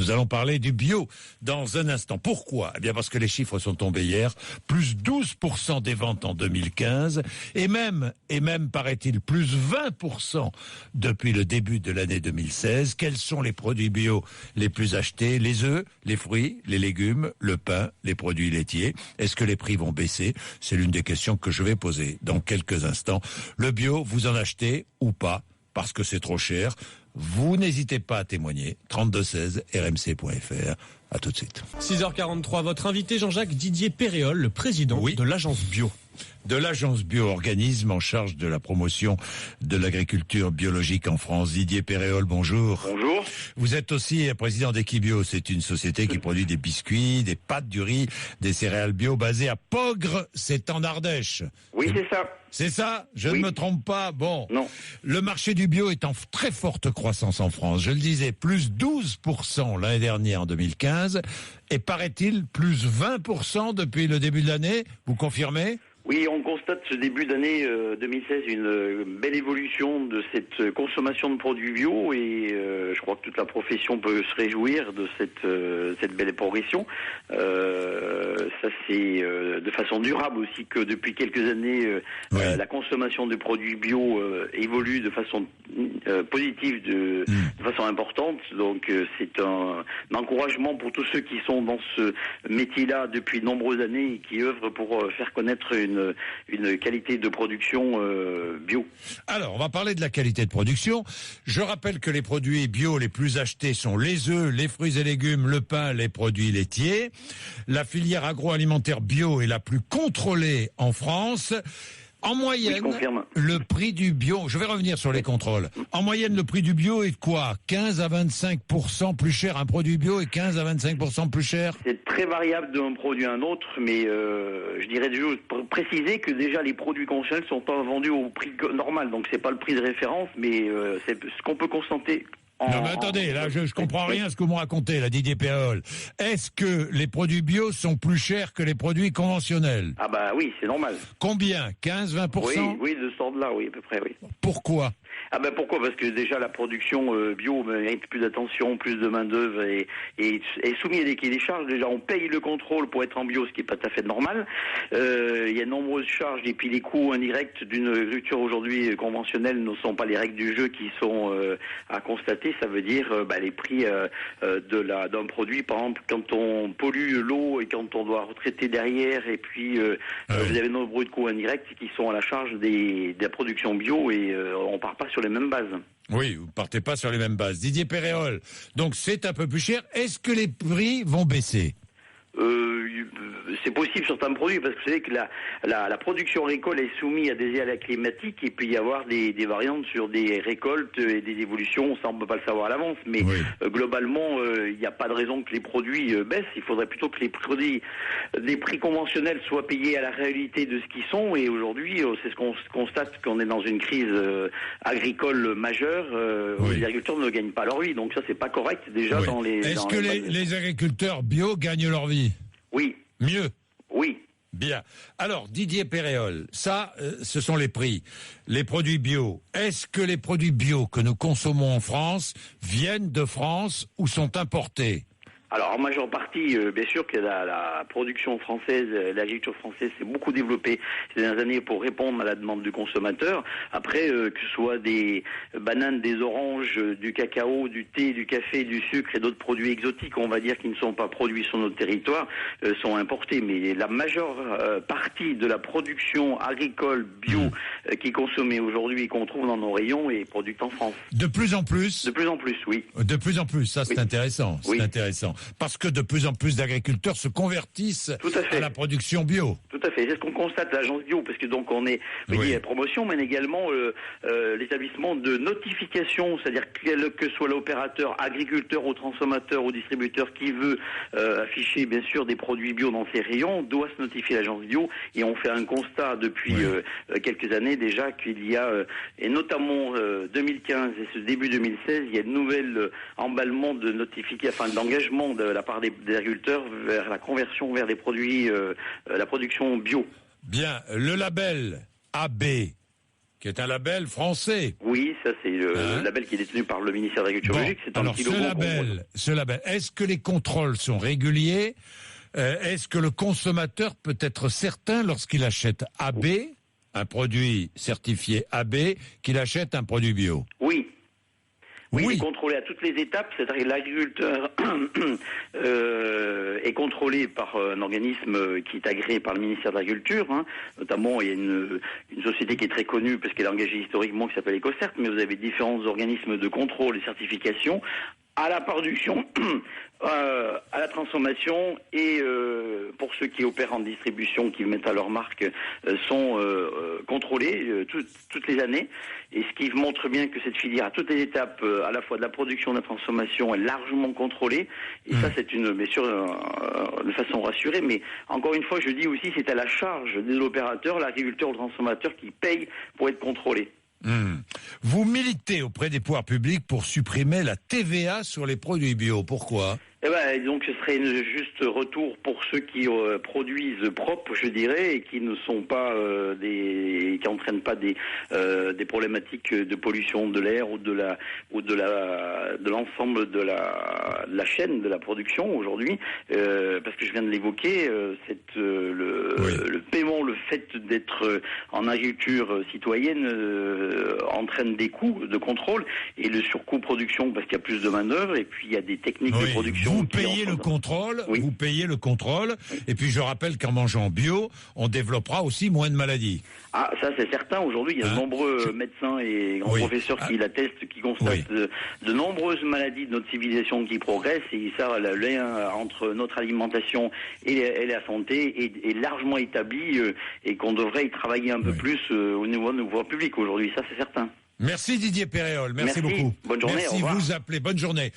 Nous allons parler du bio dans un instant. Pourquoi ? Eh bien parce que les chiffres sont tombés hier, plus 12% des ventes en 2015, et même, paraît-il, plus 20% depuis le début de l'année 2016. Quels sont les produits bio les plus achetés ? Les œufs, les fruits, les légumes, le pain, les produits laitiers. Est-ce que les prix vont baisser ? C'est l'une des questions que je vais poser dans quelques instants. Le bio, vous en achetez ou pas ? Parce que c'est trop cher. Vous n'hésitez pas à témoigner. 3216 rmc.fr. À tout de suite. 6h43, votre invité Jean-Jacques Didier Péréol, le président de l'agence bio. De l'agence bio, organisme en charge de la promotion de l'agriculture biologique en France. Didier Péréol, bonjour. Bonjour. Vous êtes aussi président d'Equibio. C'est une société qui produit des biscuits, des pâtes, du riz, des céréales bio basées à Pogres, c'est en Ardèche. Oui, c'est ça. C'est ça ? Je ne me trompe pas. Bon. Non. Le marché du bio est en très forte croissance en France. Je le disais, plus 12% l'année dernière en 2015. Et paraît-il, plus 20% depuis le début de l'année. Vous confirmez ? Oui, on constate ce début d'année 2016 une belle évolution de cette consommation de produits bio et je crois que toute la profession peut se réjouir de cette belle progression. Ça c'est de façon durable aussi que depuis quelques années la consommation de produits bio évolue de façon positive, de façon importante. Donc c'est un encouragement pour tous ceux qui sont dans ce métier-là depuis de nombreuses années et qui œuvrent pour faire connaître une qualité de production bio. Alors, on va parler de la qualité de production. Je rappelle que les produits bio les plus achetés sont les œufs, les fruits et légumes, le pain, les produits laitiers. La filière agroalimentaire bio est la plus contrôlée en France. En moyenne, le prix du bio, je vais revenir sur les contrôles. En moyenne, le prix du bio est de quoi ? 15 à 25% plus cher un produit bio et 15 à 25% plus cher ? C'est très variable d'un produit à un autre, mais je dirais juste préciser que déjà les produits conventionnels sont pas vendus au prix normal, donc c'est pas le prix de référence, mais c'est ce qu'on peut constater. Non mais attendez, là je comprends rien à ce que vous me racontez, là, Didier Péréol. Est-ce que les produits bio sont plus chers que les produits conventionnels ? Ah bah oui, c'est normal. Combien ? 15, 20% ? Oui, de ce ordre-là, oui, à peu près, oui. Pourquoi ? Ah ben pourquoi ? Parce que déjà la production bio mérite plus d'attention, plus de main d'œuvre et est soumise à des cahiers des charges. Déjà on paye le contrôle pour être en bio, ce qui est pas tout à fait normal. Il y a de nombreuses charges et puis les coûts indirects d'une agriculture aujourd'hui conventionnelle ne sont pas les règles du jeu qui sont à constater. Ça veut dire les prix d'un produit, par exemple quand on pollue l'eau et quand on doit retraiter derrière et puis vous avez de nombreux coûts indirects qui sont à la charge de la production bio et on part pas sur les mêmes bases. Oui, vous partez pas sur les mêmes bases. Didier Péréol, donc c'est un peu plus cher. Est-ce que les prix vont baisser ? C'est possible sur certains produits parce que vous savez que la production agricole est soumise à des aléas climatiques et puis y avoir des variantes sur des récoltes et des évolutions, ça on peut pas le savoir à l'avance, mais globalement il n'y a pas de raison que les produits baissent. Il faudrait plutôt que les produits des prix conventionnels soient payés à la réalité de ce qu'ils sont et aujourd'hui c'est ce qu'on constate qu'on est dans une crise agricole majeure. Les agriculteurs ne gagnent pas leur vie, donc ça c'est pas correct déjà dans les... Est-ce que les agriculteurs bio gagnent leur vie ? Oui. Mieux ? Oui. Bien. Alors, Didier Péréol, ça, ce sont les prix. Les produits bio. Est-ce que les produits bio que nous consommons en France viennent de France ou sont importés ? Alors, en majeure partie, bien sûr que la production française, l'agriculture française s'est beaucoup développée ces dernières années pour répondre à la demande du consommateur. Après, que ce soit des bananes, des oranges, du cacao, du thé, du café, du sucre et d'autres produits exotiques, on va dire, qui ne sont pas produits sur notre territoire, sont importés. Mais la majeure partie de la production agricole bio qui est consommée aujourd'hui et qu'on trouve dans nos rayons est produite en France. De plus en plus ? De plus en plus, oui. De plus en plus, ça c'est intéressant. C'est intéressant. Parce que de plus en plus d'agriculteurs se convertissent à la production bio. Tout à fait. C'est ce qu'on constate à l'agence bio, parce que donc on est la promotion, mais également l'établissement de notification, c'est-à-dire que soit l'opérateur, agriculteur ou transformateur ou distributeur qui veut afficher bien sûr des produits bio dans ses rayons, doit se notifier à l'agence bio. Et on fait un constat depuis quelques années déjà qu'il y a, et notamment 2015 et ce début 2016, il y a de nouvelles emballements de notification, d'engagement de la part des agriculteurs vers la conversion vers des produits, la production bio. Bien, le label AB, qui est un label français. Oui, ça c'est le label qui est détenu par le ministère de l'Agriculture biologique. C'est un petit logo. Ce label, est-ce que les contrôles sont réguliers? Est-ce que le consommateur peut être certain lorsqu'il achète AB, un produit certifié AB, qu'il achète un produit bio? Oui. Oui, il est contrôlé à toutes les étapes, c'est-à-dire que l'agriculteur est contrôlé par un organisme qui est agréé par le ministère de l'Agriculture. Notamment, il y a une société qui est très connue parce qu'elle est engagée historiquement qui s'appelle EcoCert, mais vous avez différents organismes de contrôle et certification à la production, à la transformation et pour ceux qui opèrent en distribution, qui le mettent à leur marque, sont contrôlés toutes les années. Et ce qui montre bien que cette filière, à toutes les étapes, à la fois de la production, de la transformation, est largement contrôlée. Et ça, c'est bien sûr, de façon rassurée. Mais encore une fois, je dis aussi, c'est à la charge des opérateurs, l'agriculteur ou le transformateur qui paye pour être contrôlé. Vous militez auprès des pouvoirs publics pour supprimer la TVA sur les produits bio. Pourquoi ? Donc ce serait un juste retour pour ceux qui produisent propre, je dirais, et qui ne sont pas qui entraînent pas des problématiques de pollution de l'air ou de l'ensemble de la chaîne de la production aujourd'hui, parce que je viens de l'évoquer, le paiement, le fait d'être en agriculture citoyenne entraîne des coûts de contrôle et le surcoût production parce qu'il y a plus de main-d'œuvre et puis il y a des techniques de production. Vous payez le contrôle, vous payez le contrôle, et puis je rappelle qu'en mangeant bio, on développera aussi moins de maladies. Ah, ça c'est certain. Aujourd'hui, il y a de nombreux médecins et grands professeurs qui l'attestent, qui constatent de nombreuses maladies de notre civilisation qui progressent, et ça, le lien entre notre alimentation et la santé est largement établi, et qu'on devrait y travailler un peu plus au niveau de nos pouvoirs publics aujourd'hui, ça c'est certain. Merci Didier Péréol, merci beaucoup. Bonne journée, merci, au revoir. Vous appelez, bonne journée.